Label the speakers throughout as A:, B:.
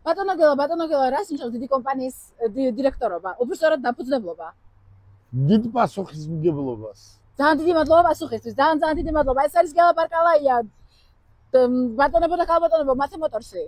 A: ბატონო გელა, რას ნიშნავს დიდი კომპანიის დირექტორობა? უბრალოდ დაფუძნებლობა.
B: დიდ პასუხისმგებლობას.
A: ძალიან დიდი მადლობა პასუხისთვის. ძალიან დიდი მადლობა. ეს არის გელა პარკალაია. ბატონებო და ქალბატონებო, მათე მოტორსი.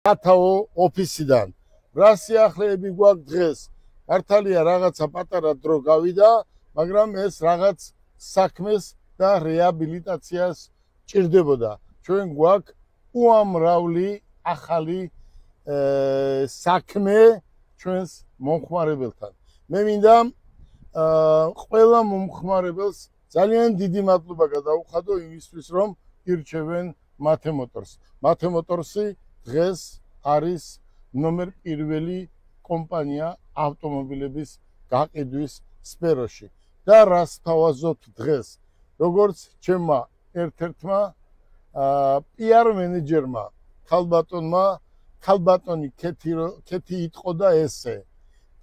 B: ათაო ოფისიდან რა სიახლეები გვაქვს დღეს? მართალია რაღაცა პატარა დრო გავიდა, მაგრამ ეს რაღაც საქმეს და რეაბილიტაციას ჭირდებოდა. ჩვენ გვაქვს უამრავი ახალი საქმე ჩვენს მომხმარებელთან. მე მინდა ყველა მომხმარებელს ძალიან დიდი მადლობა გადაუხადო იმისთვის, რომ ირჩევენ მათე მოტორს. მათე მოტორსი დღეს არის ნომერ პირველი კომპანია ავტომობილების გაყიდვის სფეროში. და რას თავაზობთ დღეს? როგორც ჩემმა ერთ-ერთმა PR მენეჯერმა, ქალბატონი ქეთი იტყო და ესე.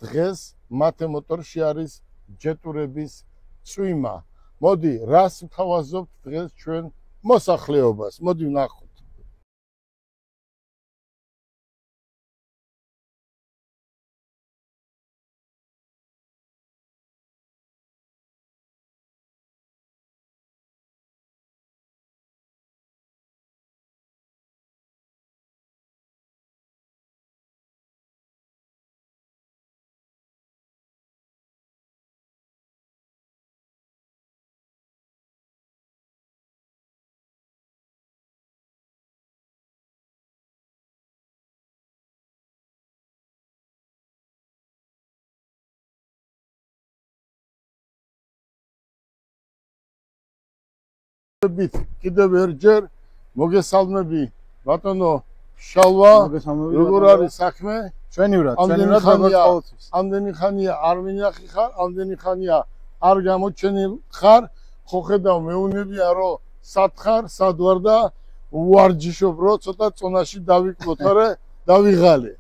B: დღეს მათე მოტორში არის ჯეტურების წვიმა. მოდი, რას თავაზობთ დღეს ჩვენ მოსახლეობას? მოდი ვნახოთ. კიდევ ერჯერ მოგესალმები ბატონო შალვა, როგორ არის საქმე?
C: ჩვენივრად
B: ამდენი ხანია არ მინახი ხარ, ამდენი ხანია არ გამოჩენილ ხარ, ხო ხედავ მეუნებია რომ სად ხარ, სად ვარ და ვარჯიშობ რომ ცოტა წონაში დავიკლოთ, არა დავიღალე.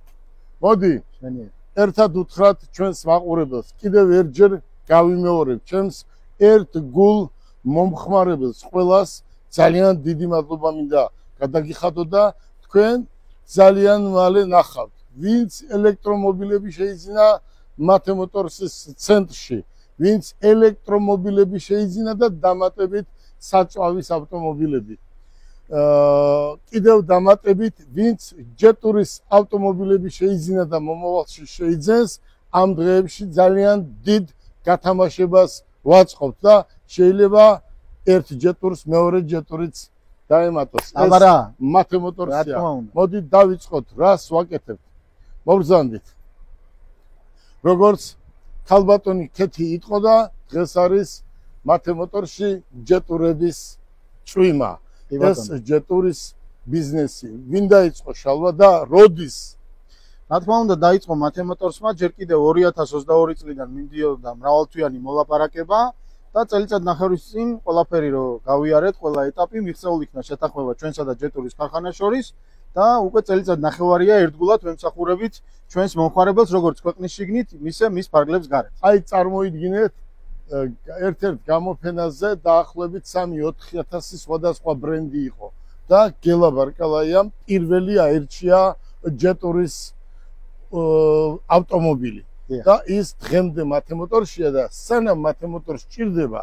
B: მოდი, ერთად უთხრათ ჩვენს მაყურებელს, კიდევ ერჯერ გავიმეორებ ჩემს ერთ გულ მომხმარებელს ყველას ძალიან დიდი მადლობა მინდა გადაგიხადო და თქვენ ძალიან მალე ნახავთ, ვინც ელექტრომობილები შეიძინა მათე მოტორსის ცენტრში, ვინც ელექტრომობილები შეიძინა და დამატებით საწვავის ავტომობილები. კიდევ დამატებით, ვინც ჯეტურის ავტომობილები შეიძინა და მომავალში შეიძენს, ამ დღეებში ძალიან დიდ გათამაშებას ვაწყობთ და შეიძლება ერთ ჯეტურს მეორე ჯეტურიც დაემატოს.
C: აბარა,
B: მათე მოტორსია. მოდი დავიწყოთ, რას ვაკეთებთ. მოგზავნით. როგორც ქალბატონი ქეთი იტყო და დღეს არის მათე მოტორში ჯეტურების წვიმა. ეს ჯეტურის ბიზნესი. ვინ დაიწყო შალვა და როდის?
C: რა თქმა უნდა დაიწყო მათე მოტორსმა ჯერ კიდევ 2022 წლიდან მიმდიოდა მრავალთვიანი მოლაპარაკება და წელიწად ნახევრის წინ ყველაფერი რომ გავიარეთ, ყველა ეტაპი მიღწეულ იქნა შეთანხმება ჩვენსა და ჯეტურის ქარხანას შორის და უკვე წელიწად ნახევარია ერთგულად ვემსახურებით ჩვენს მომხმარებელს როგორც ქვეყნის შიგნით, ისე მის ფარგლებს გარეთ.
B: აი წარმოიდგინეთ ერთ-ერთ გამოფენაზე დაახლოებით 3-4 სხვადასხვა ბრენდი იყო და გელა ბარკალაიამ პირველი აირჩია ჯეტურის ავტომობილი. და ის დღემდე მათე მოტორშია და სანამ მათე მოტორს ჭირდება,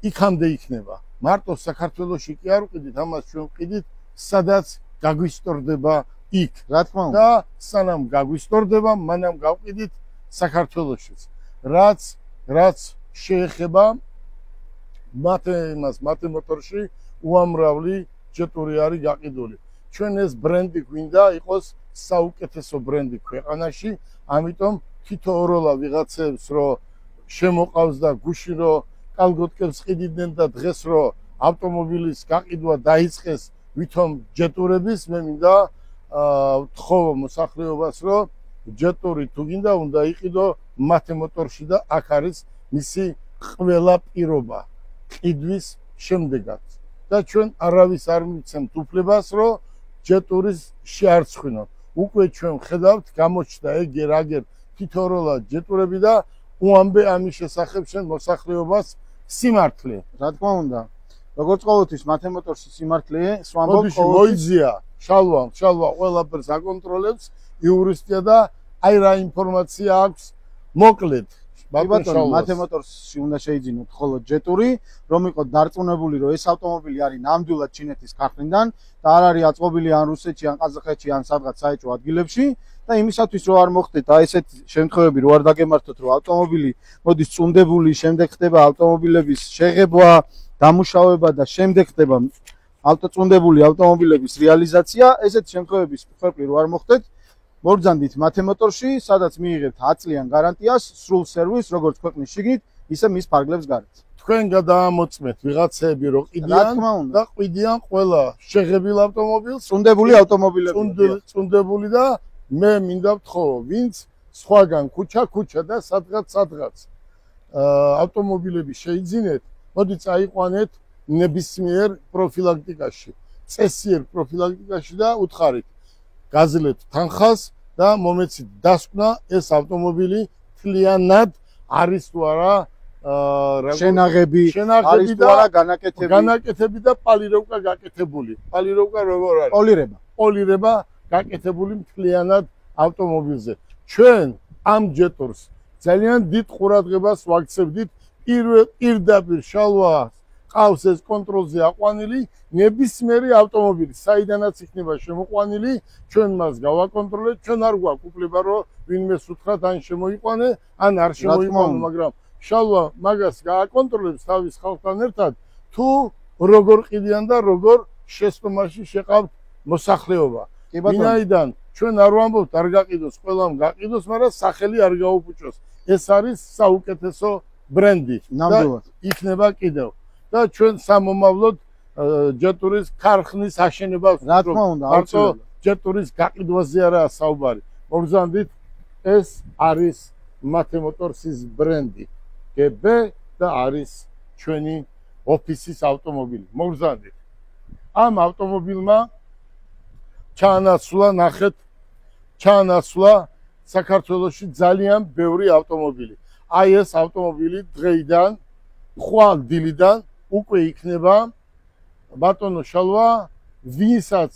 B: იქამდე იქნება. მარტო საქართველოში კი არ ვყიდით, ამას ჩვენ ვყიდით, სადაც გაგვისტორდება იქ.
C: რა თქმა უნდა.
B: და სანამ გაგვისტორდება, მანამ გავყიდით საქართველოშიც. რაც შეეხება მათე მოტორში უამრავი ჯეტური არის გაყიდული. ჩვენ ეს ბრენდი გვინდა იყოს საუკეთესო ბრენდი ქვეყანაში, ამიტომ თითოეულა ვიღაცებს რომ შემოყავს და გუში რომ კალგოტკებს ყიდიდნენ და დღეს რომ ავტომობილის გაყიდვა დაიწყეს ვითომ ჯეტურების, მე მინდა ვთხოვო მოსახლეობას რომ ჯეტური თუ გინდა უნდა იყიდო მათე მოტორში და აქ არის მისი ყველა პირობა ყიდვის შემდეგაც და ჩვენ არავის არ მიცემთ უფლებას რომ ჯეტურის შეარცხვინოთ. უკვე ჩვენ ხედავთ გამოჩნდა ეგერ-აგერ თითოეულა ჯეტურები და უამბე ამის შესახებ შენ მოსახლეობას სიმართლე.
C: რა თქმა უნდა. როგორც ყოველთვის მათე მოტორში სიმართლე, სვამბობ
B: მოიძია, შალვა ყველაფერს აკონტროლებს, იურისტია და აი რა ინფორმაცია აქვს მოკლედ.
C: ბატონო, მათე მოტორში უნდა შეიძინოთ მხოლოდ ჯეტური, რომ იყო დარწმუნებული, რომ ეს ავტომობილი არის ნამდვილად ჩინეთის ქარხნიდან და არ არის აწყობილი ან რუსეთში, ან ყაზახეთში, ან სადღაც საეჭვო ადგილებში და იმისათვის რომ არ მოხდეთ აი ესეთ შემთხვევები, რომ არ დაგემართოთ, რომ ავტომობილი მოდის წუნდებული, შემდეგ ხდება ავტომობილების შეღებვა, დამუშავება და შემდეგ ხდება ავტოწუნდებული ავტომობილების რეალიზაცია, ესეთ შემთხვევების ხვეპლი რომ არ მოხდეთ, მოგზანდით მათე მოტორში, სადაც მიიღებთ 10 წლიან გარანტიას, სრულ სერვისს, როგორც ქვეყნის შიგნით, ისე მის ფარგლებს გარეთ.
B: თქვენ გადაამოწმეთ ვიღაცები რომ ყიდიან და ყიდიან ყველა შეღებილ ავტომობილს,
C: წუნდებული ავტომობილები.
B: წუნდებული და მე მინდა ვთხოვო, ვინც სხვაგან ქუჩა და სადღაც ავტომობილები შეიძინეთ, მოდი წაიყვანეთ ნებისმიერ პროფილაქტიკაში, წესიერ პროფილაქტიკაში და უთხარით გაზლეთ თანხას და მომეცით დასკვნა ეს ავტომობილი თლიანად არის თუ არა
C: შენაღები არის თუ არა
B: განაკეთები და პოლიროვკა გაკეთებული. პოლიროვკა როგორ არის? პოლირება გაკეთებული მთლიანად ავტომობილზე. ჩვენ ამ ჯეტურს ძალიან დიდ ყურადღებას ვაქცევდით პირდაპირ შალვა ყავს ეს კონტროლზე აყვანილი ნებისმიერი ავტომობილი, საიდანაც იქნება შემოყვანილი, ჩვენ მას გავაკონტროლეთ, ჩვენ არ გვაქვს უფლება რომ ვინმეს უთხრათ ან შემოიყვანე, ან არ შემოიყვანო, მაგრამ შალვა მაგას გააკონტროლებს თავის ხალხთან ერთად, თუ როგორ ყიდიან და როგორ შეცდომაში შეყავთ მოსახლეობა. ვინაიდან ჩვენ არ ვამბობთ არ გაყიდოს, ყველამ გაყიდოს, მაგრამ სახელი არ გაუფუჭოს. ეს არის საუკეთესო ბრენდი და იქნება კიდევ. და ჩვენ სამომავლოდ ჯეტურის ქარხნის აშენებას
C: რა თქმა უნდა, აუცილებლად.
B: ჯეტურის გაყიდვაზე არაა საუბარი. მოგზანდით, ეს არის მათე მოტორსის ბრენდი. GB და არის ჩვენი ოფისის ავტომობილი. მოგზანდით. ამ ავტომობილმა ჩაანაცვლა საქართველოში ძალიან ბევრი ავტომობილი. აი ეს ავტომობილი დღეიდან, ხვალ დილიდან უკვე იქნება ბატონო შალვა, ვინსაც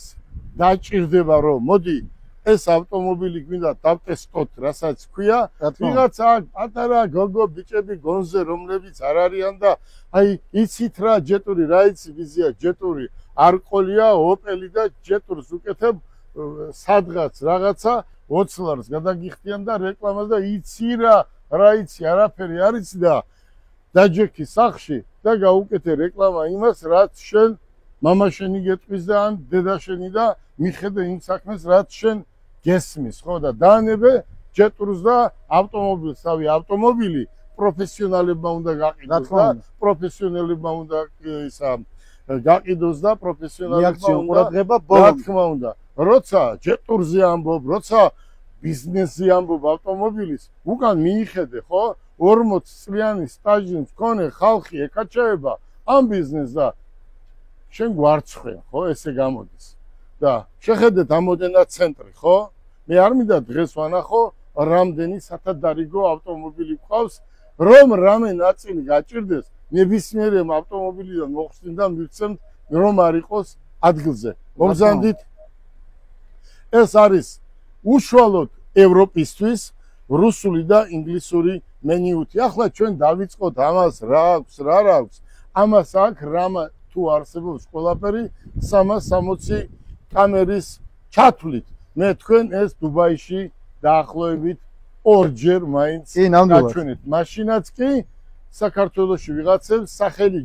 B: დაჭირდება რომ მოდი ეს ავტომობილი გვინდა დავტესტოთ, რასაც ქვია, ვიღაცა პატარა გოგო ბიჭები გონზე რომლებიც არ არიან და აი იცით რა ჯეტური, რა იცი ვიზია ჯეტური, არყოლია, ოპელი და ჯეტურს უკეთებ სადღაც რაღაცა 20 ლარს გადაგიხდიან და რეკლამას და იცი რა იცი, არაფერი არ იცი და დაჯექი სახში და გაუკეთე რეკლამა იმას, რაც შენ მამა შენი გეტყვის და ან დედა შენი და მიხედე იმ საქმეს, რაც შენ გესმის, ხო და დაანებე ჯეტურს და ავტომობილს, თავი ავტომობილი პროფესიონალებმა უნდა გაყიდოს და პროფესიონალებმა უნდა გაყიდოს და პროფესიონალებმა
C: ყურადღება
B: რა თქმა უნდა. როცა ჯეტურზე ამბობ, როცა ბიზნესზე ამბობ ავტომობილის, უკან მიიხედე, ხო? 40 წლიანი სტაჟი მქონე ხალხი ეკაჩაება ამ ბიზნესს და შენ გვარცხე, ხო, ესე გამოდის. და შეხედეთ ამოდენა ცენტრი, ხო? მე არ მინდა დღეს ვანახო რამდენი სათადარიგო ავტომობილი ყავს, რომ რამე ნაწილი გაჭირდეს, ნებისმიერ ავტომობილიდან მოხსნით და მივცემთ, რომ არ იყოს ადგილზე. მოგზანდით. ეს არის უშუალოდ ევროპისთვის რუსული და ინგლისური მენიუთი. ახლა ჩვენ დავიწყოთ ამას რა აქვს, რა აქვს. ამას აქ რამა თუ არსებობს ყველაფერი 360 კამერის ჩათვლით. მე თქვენ ეს დუბაიში დაახლოებით ორჯერ მაინც გაჩვენეთ. მაშინაც კი საქართველოში ვიღაცებს სახელი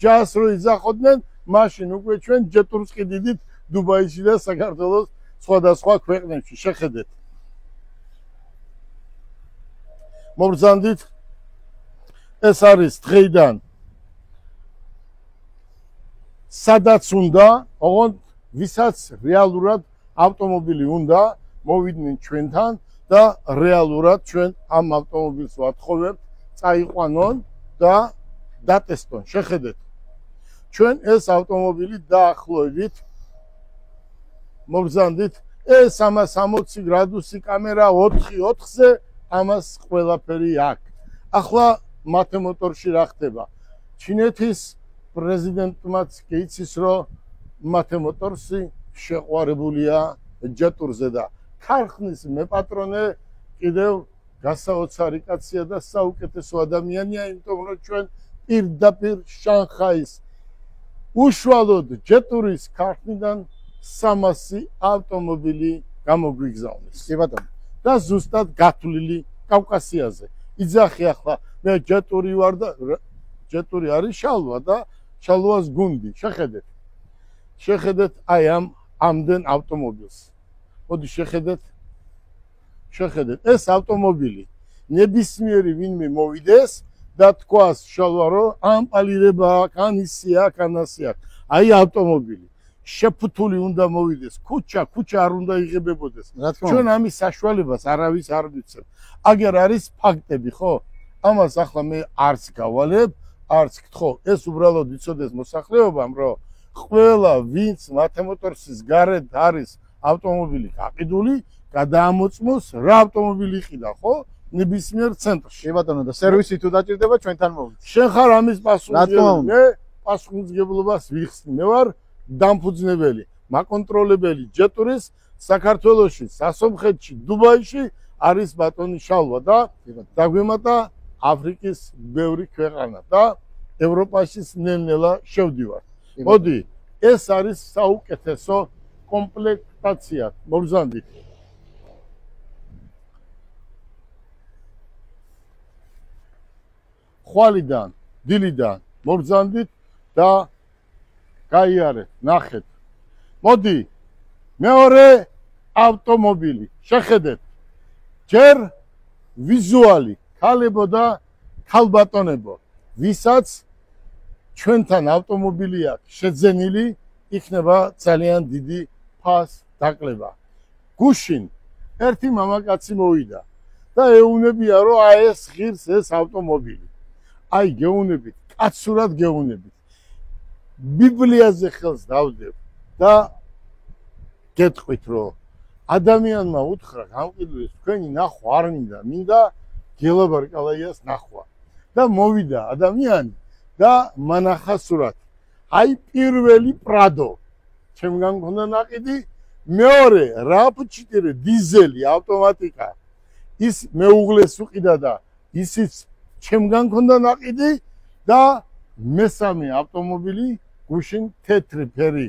B: ჯას რო იძახოდნენ მაშინ უკვე ჩვენ ჯეტურს ყიდით დუბაიში და საქართველოს სხვადასხვა ქვეყნებში. შეხედეთ. მოგზანდით ეს არის დღეიდან სადაც უნდა, ოღონდ ვისაც რეალურად ავტომობილი უნდა, მოვიდნენ ჩვენთან და რეალურად ჩვენ ამ ავტომობილს ვათხოვებთ, წაიყვანონ და დატესტონ. შეხედეთ. ჩვენ ეს ავტომობილი დაახლოებით მოგზანდით ეს 360 გრადუსი კამერა 4/4-ზე ამას ყველაფერი აქვს. ახლა მათე მოტორში რა ხდება? ჩინეთის პრეზიდენტმაც იცის, რომ მათე მოტორსი შეყვარებულია ჯეტურზე და ქარხნის მეპატრონე კიდევ გასაოცარი კაცია და საუკეთესო ადამიანია, იმიტომ რომ ჩვენ პირდაპირ შანხაის უშუალოდ ჯეტურის ქარხნიდან 300 ავტომობილი გამოგვიგზავნეს. კი ბატონო. და ზუსტად გათვლილი კავკასიაზე. იძახი ახლა მე ჯეტური ვარ და ჯეტური არის შალვა და შალვას გუნდი. შეხედეთ. შეხედეთ აი ამდენ ავტომობილს. მოდი შეხედეთ. შეხედეთ. ეს ავტომობილი ნებისმიერი ვინმე მოვიდეს და თქვას შალვა რომ ამ პალირება აქ, ან ისი აქ, ან ასე აქ. აი ავტომობილი. შეფუთული უნდა მოვიდეს, ქუჩა არ უნდა იღებებოდეს. ჩვენ ამის საშუალებას არავის არ ვიცევ. აგერ არის ფაქტები, ხო? ამას ახლა მე არც გავალებ, არც გთხოვ. ეს უბრალოდ იცოდეს მოსახლეობამ, რომ ყველა ვინც მათე მოტორსის გარეთ არის ავტომობილი გაყიდული, გადაამოწმოს რა ავტომობილი იყიდა, ხო? ნებისმიერ ცენტრში.
C: კი ბატონო და სერვისი თუ დაჭირდება ჩვენთან მოვიდეთ.
B: შენ ხარ ამის პასუხისმგებელი. მე პასუხისმგებლობას ვიხსნი. მე ვარ დამფუძნებელი, მაკონტროლებელი ჯეტურის საქართველოში, სასომხეთში, დუბაიში არის ბატონი შალვა და დაგვემატა აფრიკის ბევრი ქვეყანა და ევროპაში ნელ-ნელა შევდივარ. მოდი, ეს არის საუკეთესო კომპლექტაცია. მოგზანდით. ხვალიდან, დილიდან მოგზანდით და გაიარეთ, ნახეთ. მოდი, მეორე ავტომობილი. შეხედეთ. ჯერ ვიზუალი, ქალებო და ქალბატონებო, ვისაც ჩვენთან ავტომობილი აქვს შეძენილი, იქნება ძალიან დიდი ფას დაკლება. გუშინ ერთი მამაკაცი მოვიდა და ეუბნებია, რომ აი ეს ღირს ეს ავტომობილი. აი გეუბნებით, კაცურად გეუბნებით. ბიბლიაზე ხელს დავდებ და გეტყვით, რომ ადამიანმა უთხრა გამყიდვეს თქვენი ნახვა არ მინდა, მინდა გელაბარკალაიას ნახვა. და მოვიდა ადამიანი და მანახა სურათი. აი პირველი პრადო. ჩემგან მქონდა ნაყიდი, მეორე RAV4 დიზელი ავტომატიკა. ის მეუღლეს უყიდა და ისიც ჩემგან მქონდა ნაყიდი და მესამე ავტომობილი გუშინ თეთრი ფერი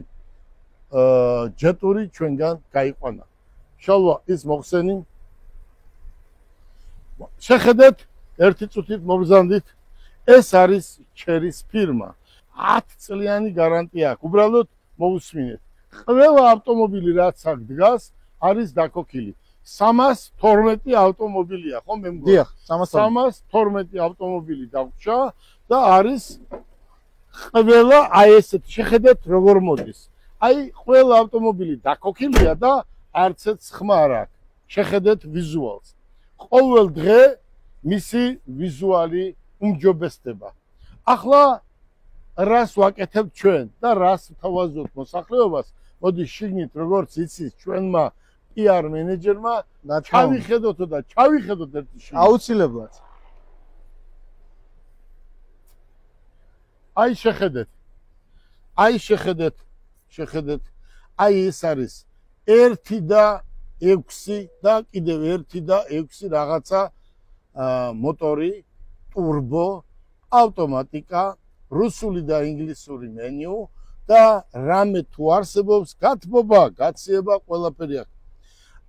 B: ჯეტური ჩვენგან გაიყვანა. შალვა ის მოხსენი. შეხედეთ, ერთი წუთით მოგზანდით. ეს არის ჩერის ფირმა. 10 წლიანი გარანტია აქვს. უბრალოდ მოусმინეთ. ყველა ავტომობილი რაც აქ დგას, არის დაკოქილი. 312 ავტომობილია, ხო მე მგონი?
C: დიახ,
B: 312 ავტომობილი დაგვრჩა და არის ყველა აი ესეთ. შეხედეთ როგორ მოდის. აი ყველა ავტომობილი დაკოქილია და არცეთ ხმა არ აქვს. შეხედეთ ვიზუალს. ყოველ დღე მისი ვიზუალი უმჯობესდება. ახლა რას ვაკეთებთ ჩვენ და რას ვთავაზობთ მოსახლეობას? მოდი შიგნით როგორც იცის ჩვენმა PR მენეჯერმა ჩავიხედოთ და ჩავიხედოთ ერთი შიგნით.
C: აუცილებლად.
B: აი შეხედეთ. აი შეხედეთ. შეხედეთ. აი ეს არის 1 და 6 და კიდევ 1 და 6 რაღაცა მოტორი, ტურბო, ავტომატიკა, რუსული და ინგლისური მენიუ და რამე თუ არსებობს გათბობა, გაციება ყველაფერი აქვს.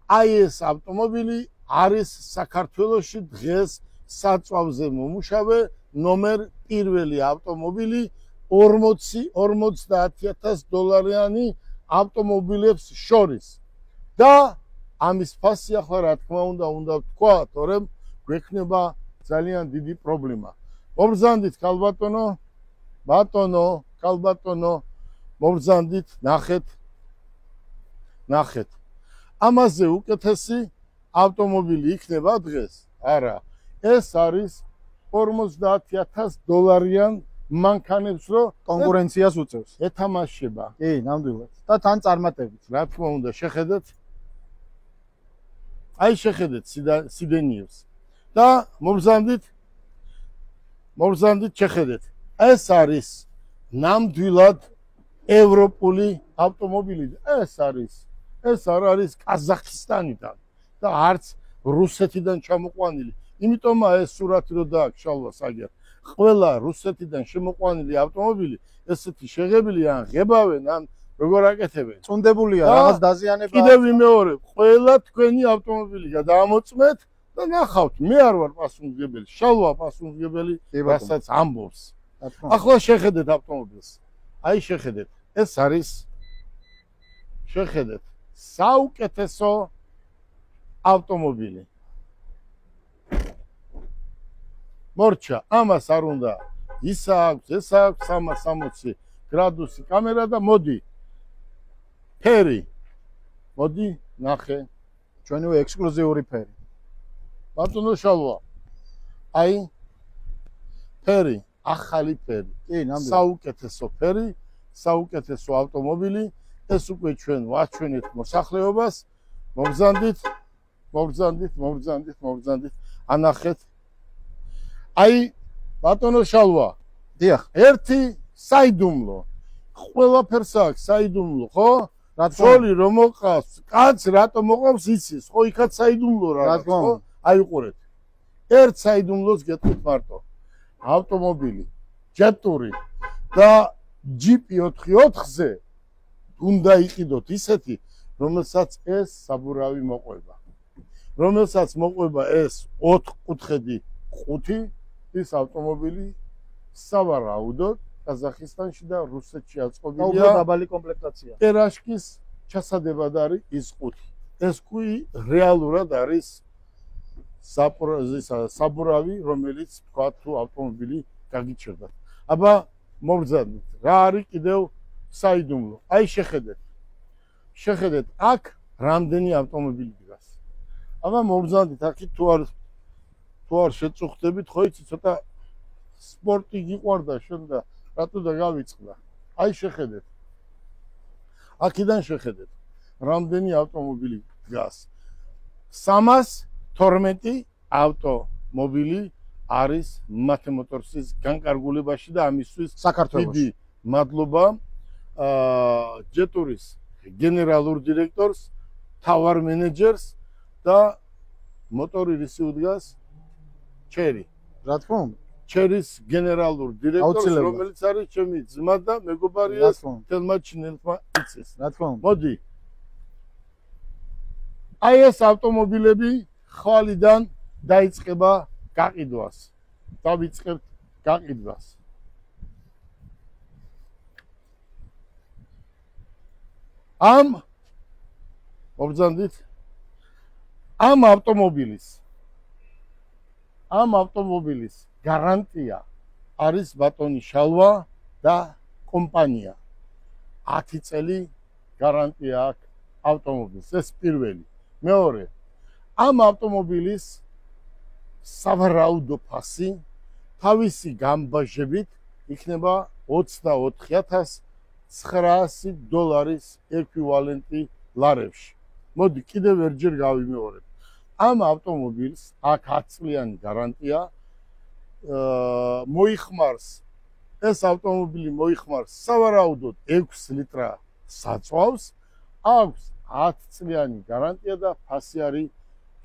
B: აი ეს ავტომობილი არის საქართველოში დღეს საწვავზე მომუშავე ნომერ პირველი ავტომობილი $50,000 ავტომობილებს შორის. და ამის ფასი ახლა რა თქმა უნდა ვთქვა, თორემ გვექნება ძალიან დიდი პრობლემა. მობრძანდით ქალბატონო, ქალბატონო, მობრძანდით, ნახეთ. ამაზე უკეთესი ავტომობილი იქნება დღეს? არა. ეს არის $50,000 მანქანებს, რომ
C: კონკურენციას უწევს.
B: ეთამაშება.
C: კი, ნამდვილად. და თან წარმატებით.
B: რა თქმა უნდა, შეხედეთ. აი შეხედეთ სიდენიებს. და მობრძანდით შეხედეთ. ეს არის ნამდვილად ევროპული ავტომობილი. ეს არ არის ყაზახისტანიდან და არც რუსეთიდან ჩამოყვანილი. იმიტომაა ეს სურათი რო დააქვს შალვას აგერ. ყველა რუსეთიდან შემოყვანილი ავტომობილი ესეთი შეღებილი ან ღებავენ ან როგორ აკეთებენ.
C: წუნდებულია რაღაც დაზიანება.
B: კიდევ ვიმეორებ, ყველა თქვენი ავტომობილი გადაამოწმეთ და ნახავთ, მე არ ვარ პასუხისმგებელი, შალვა პასუხისმგებელი, რასაც ამბობს. ახლა შეხედეთ ავტომობილს. აი შეხედეთ, ეს არის შეხედეთ, საუკეთესო ავტომობილი. მორჩა, ამას არ უნდა. ის აქვს 360 გრადუსი კამერა და მოდი. ფერი. მოდი, ნახე.
C: ჩვენივე ექსკლუზიური ფერი.
B: ბატონო შალვა. აი ფერი, ახალი ფერი.
C: კი, ნამდვილად.
B: საუკეთესო ფერი, საუკეთესო ავტომობილი. ეს უკვე ჩვენ ვაჩვენეთ მოსახლეობას. მობრძანდით. ანახეთ. აი ბატონო შალვა.
C: დიახ.
B: ერთი საიდუმლო. ყველაფერს აქვს საიდუმლო, ხო? ცოლი რომ მოყავს, კაც რატომ მოყავს იცის, ხო იქაც საიდუმლო რა, ხო? აიყურეთ. ერთ საიდუმლოს გეტყვით მარტო. ავტომობილი, ჯეტური და ჯიპი 4x4-ზე უნდა იყიდოთ ისეთი, რომელსაც ეს საბურავი მოყვება. რომელსაც მოყვება ეს 4 კუთხედი ყუთი, ის ავტომობილი სავარაუდოდ ყაზახისტანში და რუსეთში აწყობილია.
C: დაბალი კომპლექტაცია.
B: ერაშკის ჩასადებად არის ის ყუთი. ეს კი რეალურად არის საბურავი, რომელიც თქვა თუ ავტომობილი გაგიჩერდათ. აბა მობრძანდით, რა არის კიდევ საიდუმლო. აი შეხედეთ, აქ რამდენი ავტომობილი დგას. აბა მობრძანდით, აქ თუ არ შეწუხდებით, ხო იცი ცოტა სპორტი გიყვარდა შენ და რატო და გავიწყდა. აი შეხედეთ. აქედან შეხედეთ, რამდენი ავტომობილი დგას. 312 ავტომობილი არის მათე მოტორსის განკარგულებაში და ამისთვის
C: საქართველოს.
B: დიდი მადლობა ჯეტურის გენერალურ დირექტორს, თავარ მენეჯერს და მოტორი რისი უდგას? ჩერი.
C: რა თქმა უნდა.
B: ჩერის გენერალურ დირექტორს, რომელიც არის ჩემი ძმა და მეგობარია თელმა ჩინელმა იცის.
C: რა თქმა უნდა.
B: მოდი. აი ეს ავტომობილები ხვალიდან დაიწყება გაყიდვას. დავიწყებთ გაყიდვას. მობრძანდით, ამ ავტომობილის გარანტია არის ბატონი შალვა და კომპანია. 10 წელი გარანტია აქვს ავტომობილს. ეს პირველი. მეორე, ამ ავტომობილის სავარაუდო ფასი თავისი გამბაჟებით იქნება $24,900 ეკვივალენტი ლარებში. მოდი კიდევ ერთჯერ გავიმეორებ. ამ ავტომობილს აქ 10 წლიანი გარანტია მოიხმარს. ეს ავტომობილი მოიხმარს სავარაუდოდ 6 ლიტრა საწვავს. აქვს 10 წლიანი გარანტია და ფასი არის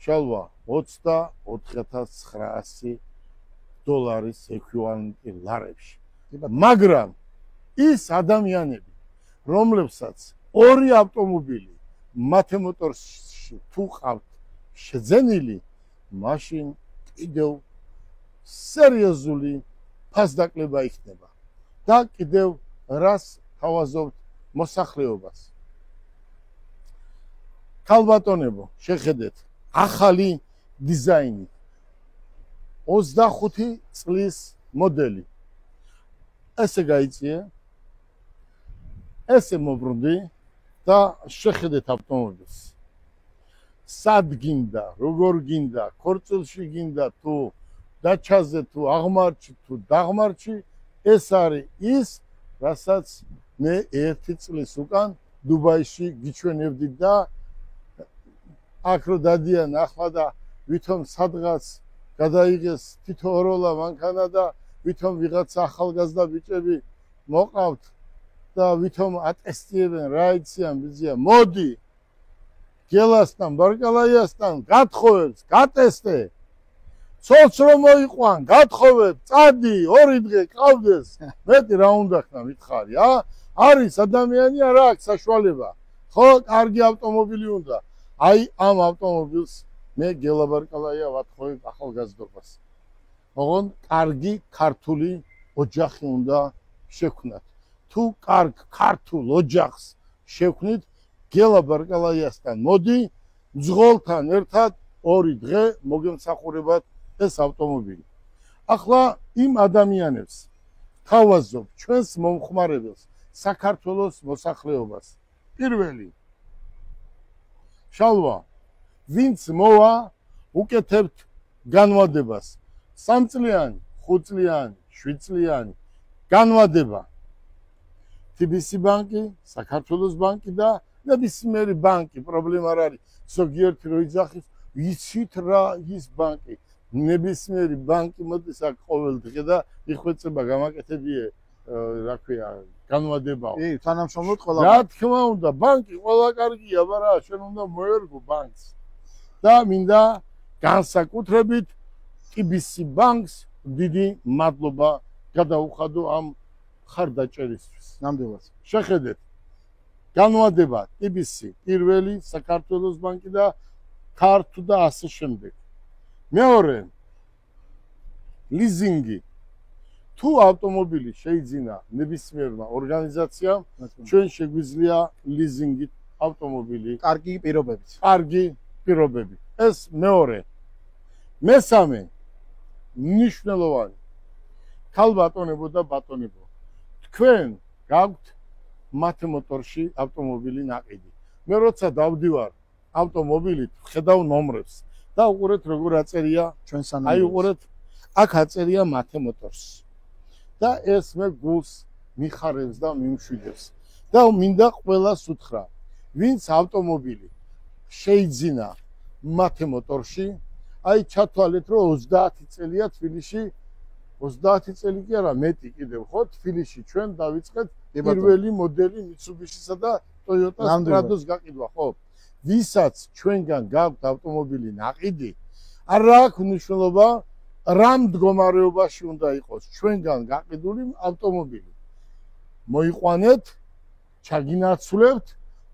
B: შალვა $24,900 ეკვივალენტი ლარებში. მაგრამ ის ადამიანები, რომლებსაც ორი ავტომობილი მათე მოტორში თუ ყავთ შეძენილი, მაშინ კიდევ სერიოზული ფასდაკლება იქნება. და კიდევ რას თავაზობთ მოსახლეობას. ქალბატონებო, შეხედეთ, ახალი დიზაინი 25 წლის მოდელი. ესე გაიწიე, ესე მობრუნდი და შეხედეთ ავტომობილს. სად გინდა, როგორ გინდა, ქორწილში გინდა თუ დაჩაზე თუ აღმარჩი თუ დაღმარჩი, ეს არის ის, რასაც მე 1 წლის უკან დუბაიში გიჩვენებდი და აქ რო დადიან ახლა და ვითომ სადღაც გადაიღეს თითო როლა მანქანა და ვითომ ვიღაცა ახალგაზრდა ბიჭები მოყავთ და ვითომ ატესტირებენ რა იციან ბიზია, მოდი გელასთან ბარკალაიასთან გათხოვებს, გატესტე, ცოლს რომ მოიყვან, გათხოვებ, წადი, 2 დღე ყავდეს, მეტი რა უნდა ხნა მითხარი, არის ადამიანი არა აქვს საშუალება, ხო, კარგი ავტომობილი უნდა, აი ამ ავტომობილს მე გელაბარკალაია ვათხოვებ ახალგაზრდობას. ოღონდ კარგი ქართული ოჯახი უნდა შექმნათ. თუ კარგ ქართულ ოჯახს შექმნით, გელაბარკალაიასთან მოდი, მძღოლთან ერთად 2 დღე მოგემსახურებათ ეს ავტომობილი. ახლა იმ ადამიანებს თავაზობ ჩვენს მომხმარებელს, საქართველოს მოსახლეობას. პირველი შალვა, ვინც მოვა, უკეთებთ განვადებას. 3 წლიანი, 5 წლიანი, 7 წლიანი განვადება. TBC ბანკი, საქართველოს ბანკი და ნებისმიერი ბანკი, პრობლემა არ არის. ზოგიერთი რო იძახის, იცით რა ის ბანკი. ნებისმიერი ბანკი მოდის აქ ყოველ დღე და იხვეწება გამაკეთებიე, რა ქვია, განვადებაო.
C: თანამშრომლობთ ყველა.
B: რა თქმა უნდა, ბანკი ყველა კარგია, მაგრამ შენ უნდა მოერგო ბანკს. და მინდა განსაკუთრებით TBC ბანკს დიდი მადლობა გადაუხადო ამ ხარდაჭერისთვის.
C: ნამდვილად.
B: შეხედეთ, განვადება TBC, პირველი საქართველოს ბანკი და ქართუ და ასე შემდეგ. მეორე, ლიზინგი. თუ ავტომობილი შეიძინა ნებისმიერმა ორგანიზაციამ, ჩვენ შეგვიძლია ლიზინგით ავტომობილი.
C: კარგი პირობებით.
B: კარგი პირობები. ეს მეორე. მესამე, მნიშვნელოვანი. ქალბატონებო და ბატონებო, თქვენ გაქვთ მათ მოტორში ავტომობილი ნაყიდი. მე როცა დავდივარ ავტომობილით, ხედავ ნომრებს და უყურეთ როგორ აწერია
C: ჩვენ სანამ.
B: აი უყურეთ, აქ აწერია მათ მოტორს. და ეს მე გულს მიხარებს და მიმშვიდებს. და მინდა ყველას უთხრა, ვინც ავტომობილი შეიძინა მათ მოტორში, აი ჩათვალეთ რომ 30 წელია თბილისში, 30 წელი კი არა, მეტი კიდევ ხო, თბილისში ჩვენ დავიწყეთ პირველი მოდელი Mitsubishi-სა და Toyota Stratos გაყიდვა, ხო? ვისაც ჩვენგან გაქვთ ავტომობილი ნაყიდი, არა აქვს მნიშვნელობა რა მდგომარეობაში უნდა იყოს ჩვენგან გაყიდული ავტომობილი. მოიყვანეთ, ჩაგინაცვლებთ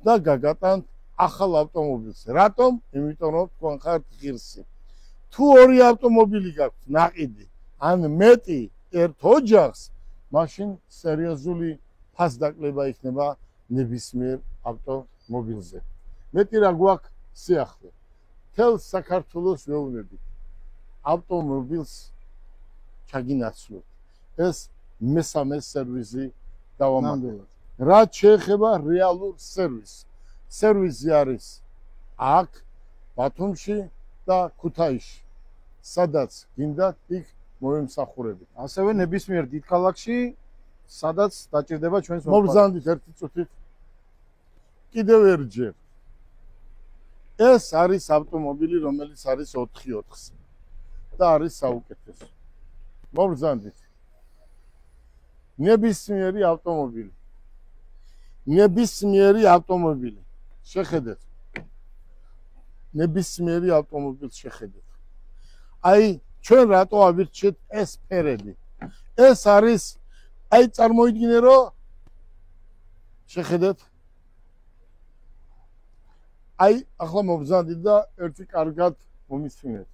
B: და გაგატანთ ახალ ავტომობილს. რატომ? იმიტომ რომ თქვენ ხართ ღირსი. თუ 2 ავტომობილი გაქვთ ნაყიდი, ან მეტი ერთ ოჯახს, მაშინ სერიოზული ფასდაკლება იქნება ნებისმიერ ავტომობილზე. მეტი რა გვაქვს სიახლე. მთელ საქართველოს ვეუბნებით, ავტომობილს ჩაგინაცვლებთ. ეს მესამე სერვისი დავამატებთ. რაც შეეხება რეალურ სერვისს. სერვისი არის აქ, ბათუმში და ქუთაისში. სადაც გინდათ, იქ მოემსახურებით.
C: ასევე ნებისმიერ დიდ ქალაქში, სადაც დაჭირდება ჩვენს
B: მობრძანდით 1 წუთით. კიდევ ერჯერ. ეს არის ავტომობილი, რომელიც არის 4x4-ზე და არის საუკეთესო. მობრძანდით. ნებისმიერი ავტომობილი. ნებისმიერი ავტომობილი. შეხედეთ. ნებისმიერი ავტომობილს შეხედეთ. აი ჩვენ რატო ავირჩიეთ ეს ფერები? ეს არის აი წარმოიდგინე რომ შეხედეთ. აი ახლა მობრძანდით და ერთი კარგად მომისმინეთ.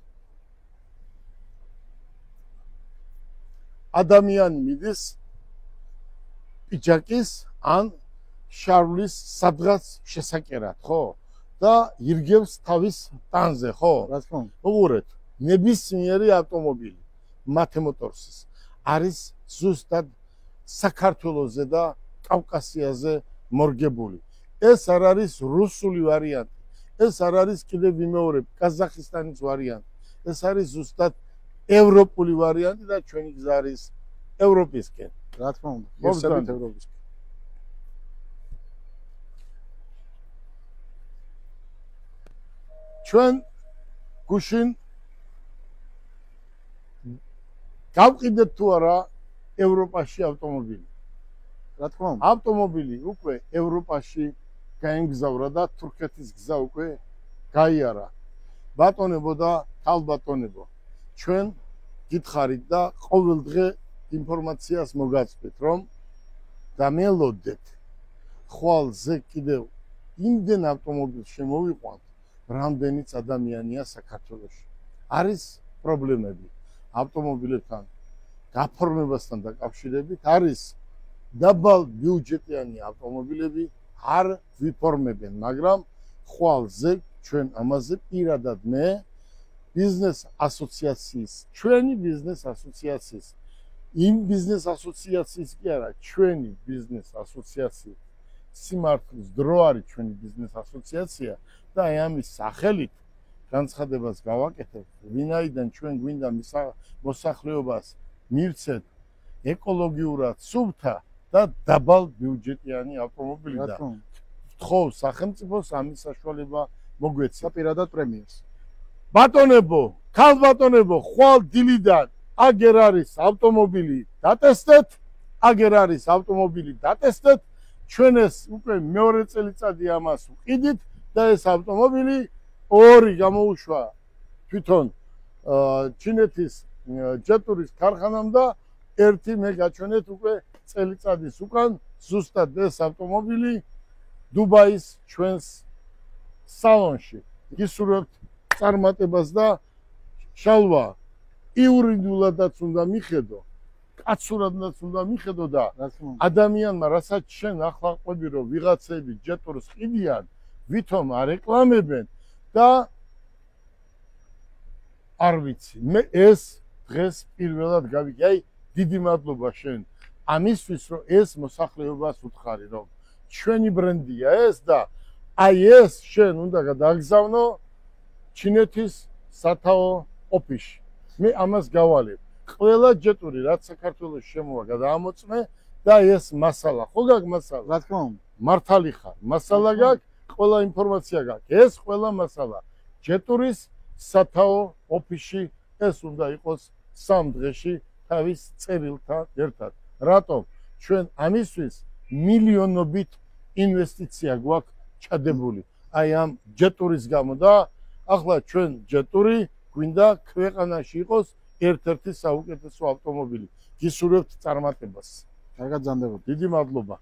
B: ადამიანი მიდის პიჯაკის ან შარვლის სადღაც შესაკერად, ხო? და ირგევს თავის ტანზე, ხო?
C: რა თქმა უნდა.
B: მოგურეთ, ნებისმიერი ავტომობილი მათემოტორსის არის ზუსტად საქართველოზე და კავკასიაზე მორგებული. ეს არ არის რუსული ვარიანტი. ეს არ არის კიდევ ვიმეორებ ყაზახისტანის ვარიანტი. ეს არის ზუსტად ევროპული ვარიანტი და ჩვენი გზა არის ევროპისკენ.
C: რა თქმა უნდა. მოგზაურობთ ევროპისკენ.
B: ჩვენ გუშინ გავყიდეთ თუ არა ევროპაში ავტომობილი.
C: რა თქმა უნდა.
B: ავტომობილი უკვე ევროპაში გაემგზავრა და თურქეთის გზა უკვე გაიარა. ბატონებო და ქალბატონებო, ჩვენ გითხარით და ყოველდღე ინფორმაციას მოგაწვით, რომ დამელოდეთ ხვალზე კიდევ იმდენ ავტომობილს შემოვიყვანთ, რამდენიც ადამიანია საქართველოში. არის პრობლემები ავტომობილებთან გაფორმებასთან დაკავშირებით, არის დაბალ ბიუჯეტიანი ავტომობილები არ ვიფორმებენ, მაგრამ ხვალზე ჩვენ ამაზე პირადად მე ბიზნეს ასოციაციის, ჩვენი ბიზნეს ასოციაციის, იმ ბიზნეს ასოციაციის კი არა, ჩვენი ბიზნეს ასოციაციის სიმართლის დრო არის ჩვენი ბიზნეს ასოციაცია და აი ამის სახელით განცხადებას გავაკეთებ, ვინაიდან ჩვენ გვინდა მოსახლეობას მივცეთ ეკოლოგიურად სუფთა და დაბალ ბიუჯეტიანი ავტომობილი და ვთხოვ სახელმწიფოს ამის საშუალება მოგვეცეთ
C: პირადად პრემიას.
B: ბატონებო, ქალბატონებო, ხვალ დილიდან აგერ არის ავტომობილი დატესტეთ, აგერ არის ავტომობილი დატესტეთ, ჩვენ ეს უკვე მეორე წელიწადი ამას ვყიდით და ეს ავტომობილი ორი გამოუშვა თვითონ ჩინეთის ჯეტურის ქარხანამ და ერთი მე გაჩვენეთ უკვე წელიწადის უკან ზუსტად ეს ავტომობილი დუბაის ჩვენს სალონში. გისურვებთ წარმატებას და შალვა იურიდულადაც უნდა მიხედო, კაცურადაც უნდა მიხედო და ადამიანმა რასაც შენ ახლა ყვები რომ ვიღაცები ჯეტურს ყიდიან, ვითომ არ ეკლამებენ და არ ვიცი, მე ეს დღეს პირველად გავიგე, აი დიდი მადლობა შენ ამისთვის რომ ეს მოსახლეობას უთხარი რომ ჩვენი ბრენდია ეს და აი ეს შენ უნდა გადაგზავნო ჩინეთის სათაო ოფისში. მე ამას გავალებ. ყველა ჯეტური რაც საქართველოს შემოვა გადაამოწმე და ეს მასალა, ხო გაქვს მასალა?
C: რა თქმა უნდა.
B: მართალი ხარ. მასალა გაქვს, ყველა ინფორმაცია გაქვს. ეს ყველა მასალა ჯეტურის სათაო ოფისში ეს უნდა იყოს 3 დღეში თავის წერილთან ერთად. რატომ? ჩვენ ამისთვის მილიონობით ინვესტიცია გვაქვს ჩადებული. აი ამ ჯეტურის გამო და ახლა ჩვენ ჯეტური გვინდა ქვეყანაში იყოს ერთ-ერთი საუკეთესო ავტომობილი. გისურვებთ წარმატებას.
C: კარგად ზანდებოდ.
B: დიდი მადლობა.